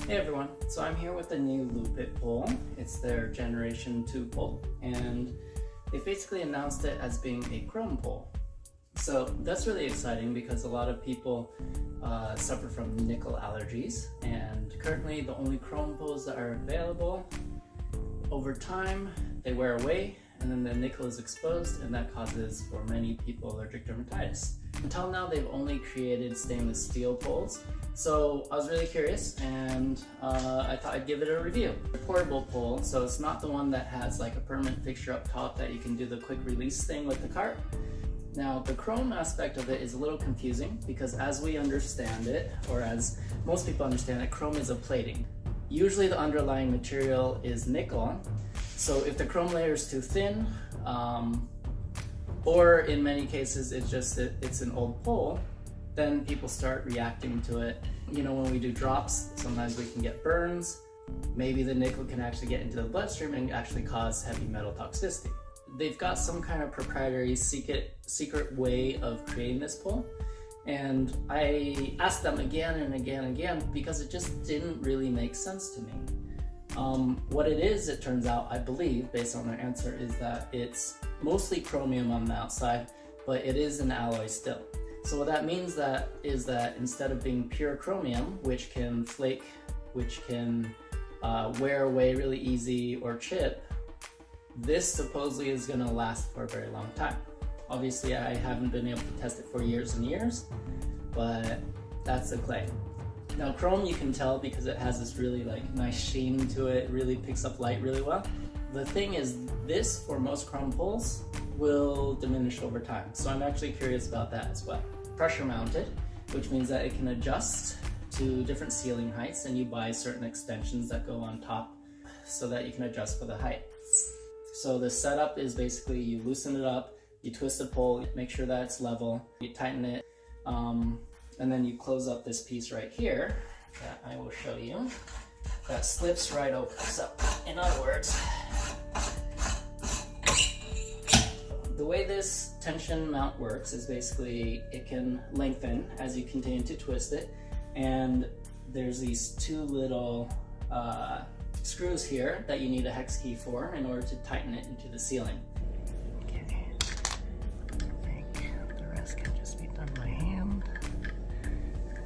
Hey everyone, so I'm here with the new Lupit pole. It's their Generation 2 pole, and they basically announced it as being a chrome pole. So that's really exciting because a lot of people suffer from nickel allergies, and currently the only chrome poles that are available, over time they wear away and then the nickel is exposed, and that causes for many people allergic dermatitis. Until now they've only created stainless steel poles. So I was really curious, and I thought I'd give it a review. A portable pole, so it's not the one that has like a permanent fixture up top that you can do the quick release thing with the cart. Now the chrome aspect of it is a little confusing because as we understand it, or as most people understand it, chrome is a plating. Usually the underlying material is nickel, so if the chrome layer is too thin, or in many cases it's just that it's an old pole, then people start reacting to it. You know, when we do drops, sometimes we can get burns. Maybe the nickel can actually get into the bloodstream and actually cause heavy metal toxicity. They've got some kind of proprietary secret way of creating this pole, and I asked them again and again and again because it just didn't really make sense to me. What it is, it turns out, I believe, based on their answer, is that it's mostly chromium on the outside, but it is an alloy still. So what that means is that instead of being pure chromium, which can flake, which can wear away really easy or chip, this supposedly is going to last for a very long time. Obviously, I haven't been able to test it for years and years, but that's the claim. Now chrome, you can tell because it has this really nice sheen to it, really picks up light really well. The thing is, this, for most chrome poles, will diminish over time. So I'm actually curious about that as well. Pressure mounted, which means that it can adjust to different ceiling heights, and you buy certain extensions that go on top so that you can adjust for the height. So the setup is basically you loosen it up, you twist the pole, make sure that it's level, you tighten it, and then you close up this piece right here that I will show you. That slips right open. So in other words, the way this tension mount works is basically it can lengthen as you continue to twist it, and there's these two little screws here that you need a hex key for in order to tighten it into the ceiling. Okay, I think the rest can just be done by hand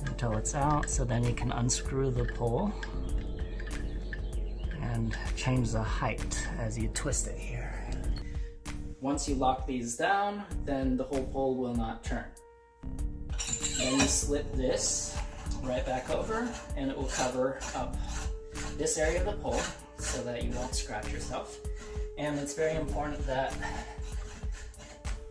until it's out, so then you can unscrew the pole and change the height as you twist it here. Once you lock these down, then the whole pole will not turn. Then you slip this right back over, and it will cover up this area of the pole so that you won't scratch yourself. And it's very important that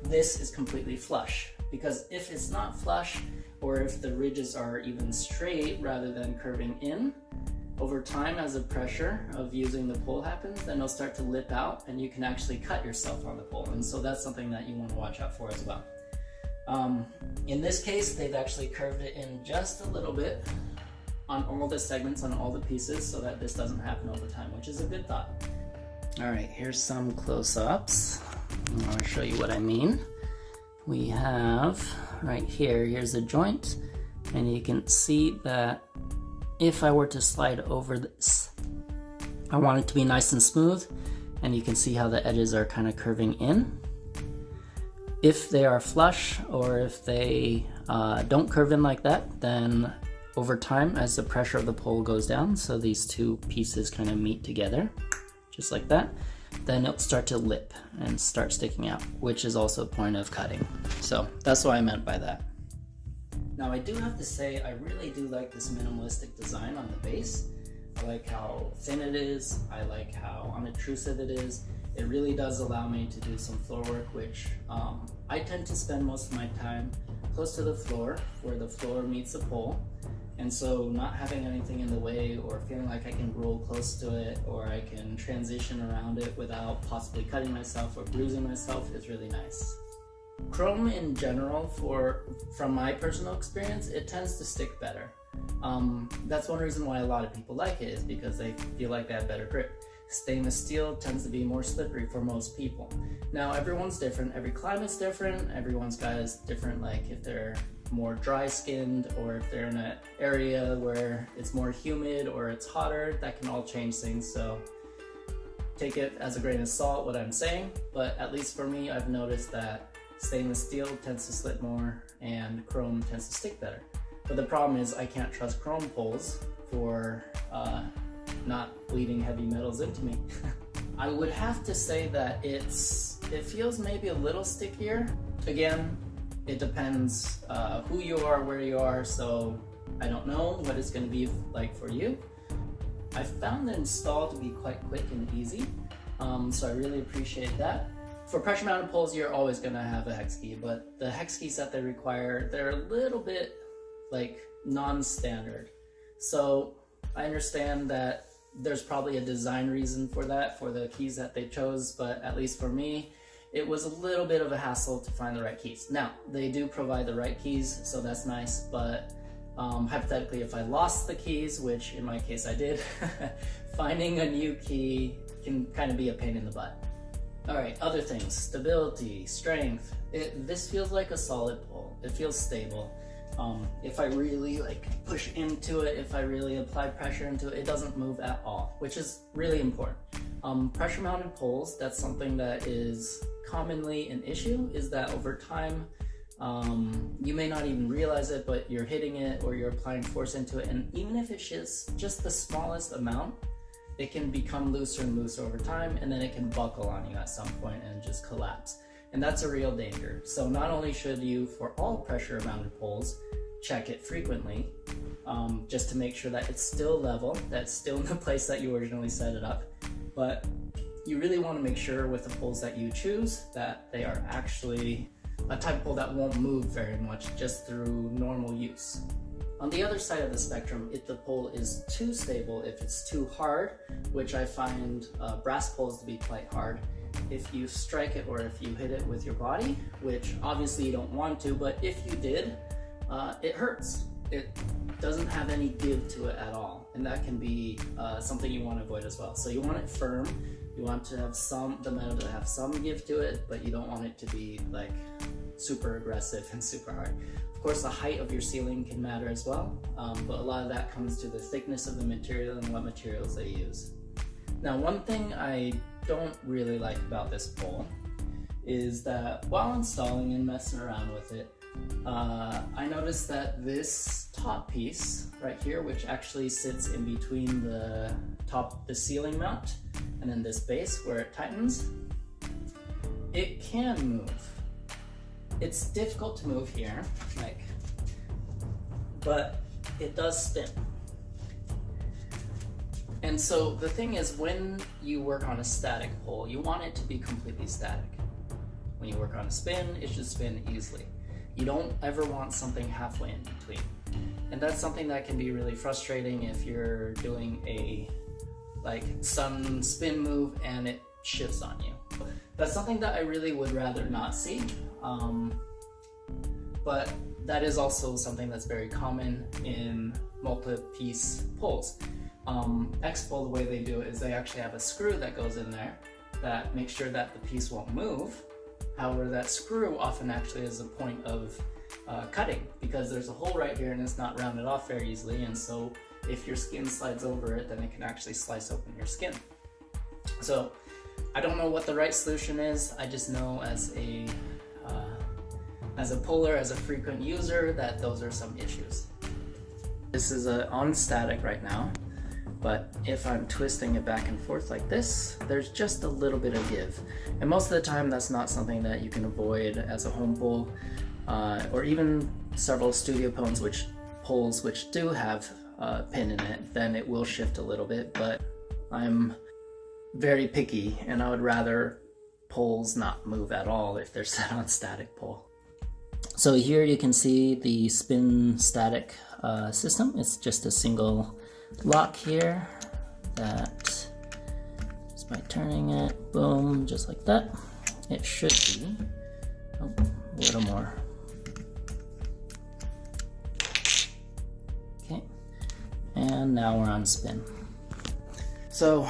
this is completely flush, because if it's not flush, or if the ridges are even straight rather than curving in, over time, as the pressure of using the pole happens, then it'll start to lip out and you can actually cut yourself on the pole. And so that's something that you want to watch out for as well. In this case, they've actually curved it in just a little bit on all the segments, on all the pieces, so that this doesn't happen over time, which is a good thought. All right, here's some close-ups. I want to show you what I mean. We have right here, here's a joint, and you can see that if I were to slide over this, I want it to be nice and smooth, and you can see how the edges are kind of curving in. If they are flush, or if they don't curve in like that, then over time, as the pressure of the pole goes down, so these two pieces kind of meet together, just like that, then it'll start to lip and start sticking out, which is also a point of cutting. So that's what I meant by that. Now I do have to say, I really do like this minimalistic design on the base. I like how thin it is, I like how unobtrusive it is. It really does allow me to do some floor work, which I tend to spend most of my time close to the floor, where the floor meets the pole. And so not having anything in the way, or feeling like I can roll close to it, or I can transition around it without possibly cutting myself or bruising myself, is really nice. Chrome in general, from my personal experience, it tends to stick better. That's one reason why a lot of people like it, is because they feel like they have better grip. Stainless steel tends to be more slippery for most people. Now everyone's different, every climate's different, everyone's got is different, like if they're more dry skinned, or if they're in an area where it's more humid or it's hotter, that can all change things. So take it as a grain of salt what I'm saying, but at least for me, I've noticed that stainless steel tends to slip more and chrome tends to stick better. But the problem is I can't trust chrome poles for not bleeding heavy metals into me. I would have to say that it feels maybe a little stickier. Again, it depends who you are, where you are, so I don't know what it's going to be like for you. I found the install to be quite quick and easy, so I really appreciate that. For pressure mounted poles, you're always going to have a hex key, but the hex keys that they require, they're a little bit like non-standard. So I understand that there's probably a design reason for that, for the keys that they chose, but at least for me, it was a little bit of a hassle to find the right keys. Now, they do provide the right keys, so that's nice, but hypothetically, if I lost the keys, which in my case I did, finding a new key can kind of be a pain in the butt. All right, other things, stability, strength. This feels like a solid pole. It feels stable. If I really push into it, if I really apply pressure into it, it doesn't move at all, which is really important. Pressure mounted poles, that's something that is commonly an issue, is that over time, you may not even realize it, but you're hitting it or you're applying force into it, and even if it's just the smallest amount, it can become looser and looser over time, and then it can buckle on you at some point and just collapse. And that's a real danger. So not only should you, for all pressure mounted poles, check it frequently, just to make sure that it's still level, that's still in the place that you originally set it up, but you really want to make sure with the poles that you choose that they are actually a type of pole that won't move very much just through normal use. On the other side of the spectrum, if the pole is too stable, if it's too hard, which I find brass poles to be quite hard, if you strike it or if you hit it with your body, which obviously you don't want to, but if you did, it hurts. It doesn't have any give to it at all, and that can be something you want to avoid as well. So you want it firm, you want to have the metal to have some give to it, but you don't want it to be like super aggressive and super hard. Of course, the height of your ceiling can matter as well, but a lot of that comes to the thickness of the material and what materials they use. Now, one thing I don't really like about this pole is that while installing and messing around with it, I noticed that this top piece right here, which actually sits in between the ceiling mount and then this base where it tightens, it can move. It's difficult to move here, but it does spin. And so the thing is, when you work on a static pole, you want it to be completely static. When you work on a spin, it should spin easily. You don't ever want something halfway in between. And that's something that can be really frustrating if you're doing a sun spin move and it shifts on you. That's something that I really would rather not see. But that is also something that's very common in multi-piece poles. X-pole, the way they do it is they actually have a screw that goes in there that makes sure that the piece won't move. However, that screw often actually is a point of cutting, because there's a hole right here and it's not rounded off very easily, and so if your skin slides over it, then it can actually slice open your skin. So I don't know what the right solution is. I just know as a poler, as a frequent user, that those are some issues. This is on static right now, but if I'm twisting it back and forth like this, there's just a little bit of give. And most of the time that's not something that you can avoid as a home pole, or even several studio poles which do have a pin in it, then it will shift a little bit, but I'm very picky and I would rather poles not move at all if they're set on static pole. So here you can see the spin static system. It's just a single lock here that just by turning it, boom, just like that. It should be a little more. Okay, and now we're on spin. So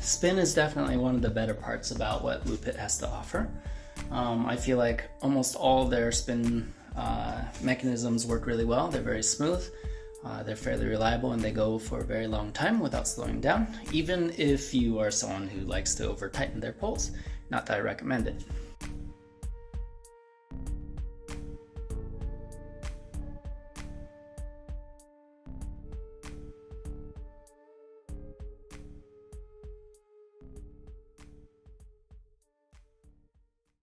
spin is definitely one of the better parts about what Lupit has to offer. I feel like almost all their spin mechanisms work really well. They're very smooth, they're fairly reliable, and they go for a very long time without slowing down, even if you are someone who likes to over tighten their poles. Not that I recommend it.